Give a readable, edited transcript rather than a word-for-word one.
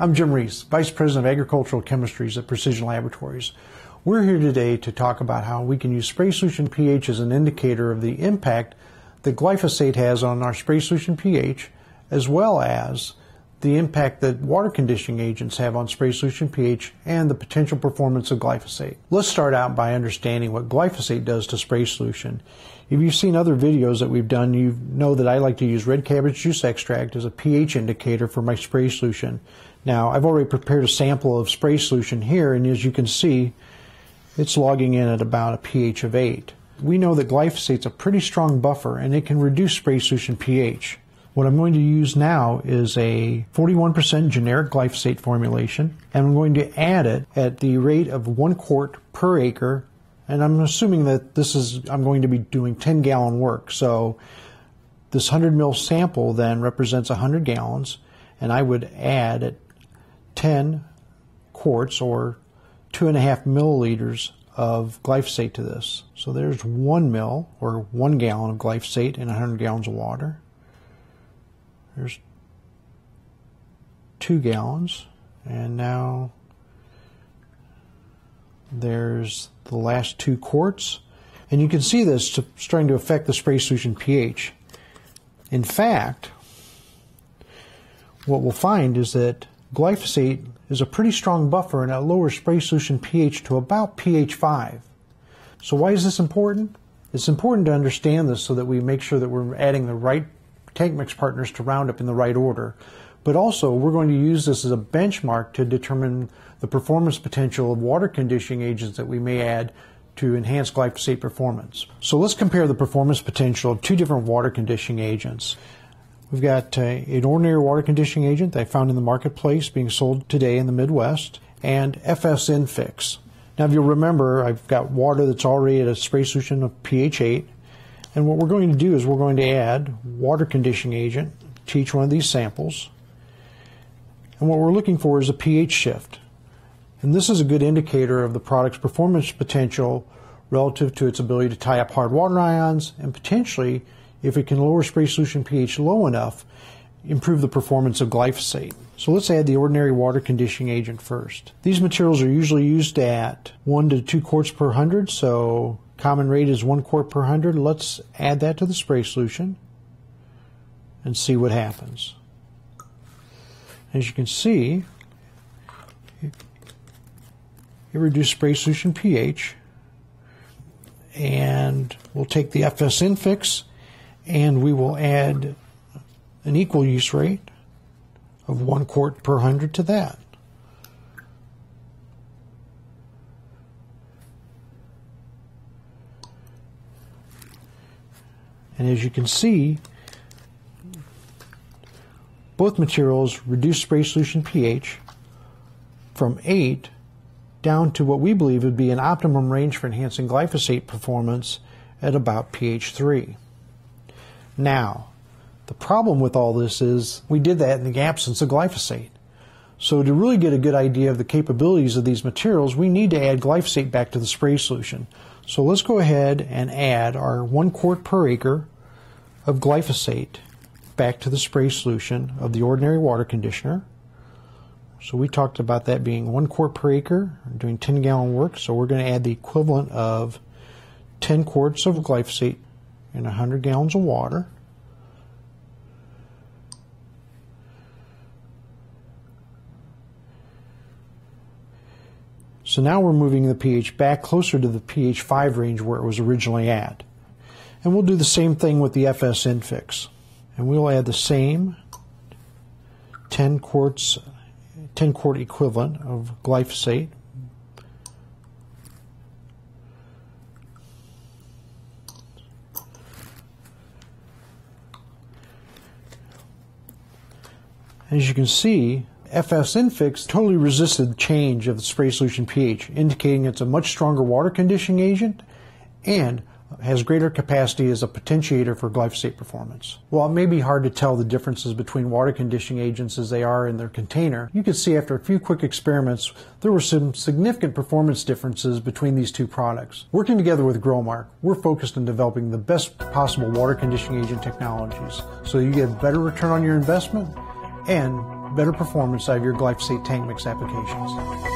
I'm Jim Reese, Vice President of Agricultural Chemistries at Precision Laboratories. We're here today to talk about how we can use spray solution pH as an indicator of the impact that glyphosate has on our spray solution pH, as well as the impact that water conditioning agents have on spray solution pH and the potential performance of glyphosate. Let's start out by understanding what glyphosate does to spray solution. If you've seen other videos that we've done, you know that I like to use red cabbage juice extract as a pH indicator for my spray solution. Now, I've already prepared a sample of spray solution here, and as you can see, it's logging in at about a pH of 8. We know that glyphosate's a pretty strong buffer, and it can reduce spray solution pH. What I'm going to use now is a 41% generic glyphosate formulation, and I'm going to add it at the rate of 1 quart per acre, and I'm assuming that I'm going to be doing 10-gallon work. So this 100 ml sample then represents 100 gallons, and I would add at 10 quarts or 2.5 milliliters of glyphosate to this. So there's 1 mil or 1 gallon of glyphosate in 100 gallons of water. There's 2 gallons, and now there's the last 2 quarts, and you can see this starting to affect the spray solution pH. In fact, what we'll find is that glyphosate is a pretty strong buffer, and it lowers spray solution pH to about pH 5. So why is this important? It's important to understand this so that we make sure that we're adding the right tank mix partners to Roundup in the right order. But also, we're going to use this as a benchmark to determine the performance potential of water conditioning agents that we may add to enhance glyphosate performance. So let's compare the performance potential of 2 different water conditioning agents. We've got an ordinary water conditioning agent that I found in the marketplace being sold today in the Midwest, and FS Infix. Now, if you'll remember, I've got water that's already at a spray solution of pH 8, and what we're going to do is we're going to add water conditioning agent to each one of these samples. And what we're looking for is a pH shift. And this is a good indicator of the product's performance potential relative to its ability to tie up hard water ions, and potentially, if it can lower spray solution pH low enough, improve the performance of glyphosate. So let's add the ordinary water conditioning agent first. These materials are usually used at 1 to 2 quarts per 100, so common rate is 1 quart per 100. Let's add that to the spray solution and see what happens. As you can see, it reduced spray solution pH, and we'll take the FS Infix and we will add an equal use rate of 1 quart per 100 to that. And as you can see, both materials reduce spray solution pH from 8 down to what we believe would be an optimum range for enhancing glyphosate performance at about pH 3. Now, the problem with all this is we did that in the absence of glyphosate. So to really get a good idea of the capabilities of these materials, we need to add glyphosate back to the spray solution. So let's go ahead and add our 1 quart per acre of glyphosate back to the spray solution of the ordinary water conditioner. So we talked about that being 1 quart per acre, doing 10-gallon work, so we're going to add the equivalent of 10 quarts of glyphosate in 100 gallons of water. So now we're moving the pH back closer to the pH 5 range where it was originally at. And we'll do the same thing with the FS Infix. And we'll add the same 10 quart equivalent of glyphosate. As you can see, FS Infix totally resisted change of the spray solution pH, indicating it's a much stronger water conditioning agent and has greater capacity as a potentiator for glyphosate performance. While it may be hard to tell the differences between water conditioning agents as they are in their container, you can see after a few quick experiments there were some significant performance differences between these two products. Working together with Growmark, we're focused on developing the best possible water conditioning agent technologies so you get a better return on your investment and better performance out of your glyphosate tank mix applications.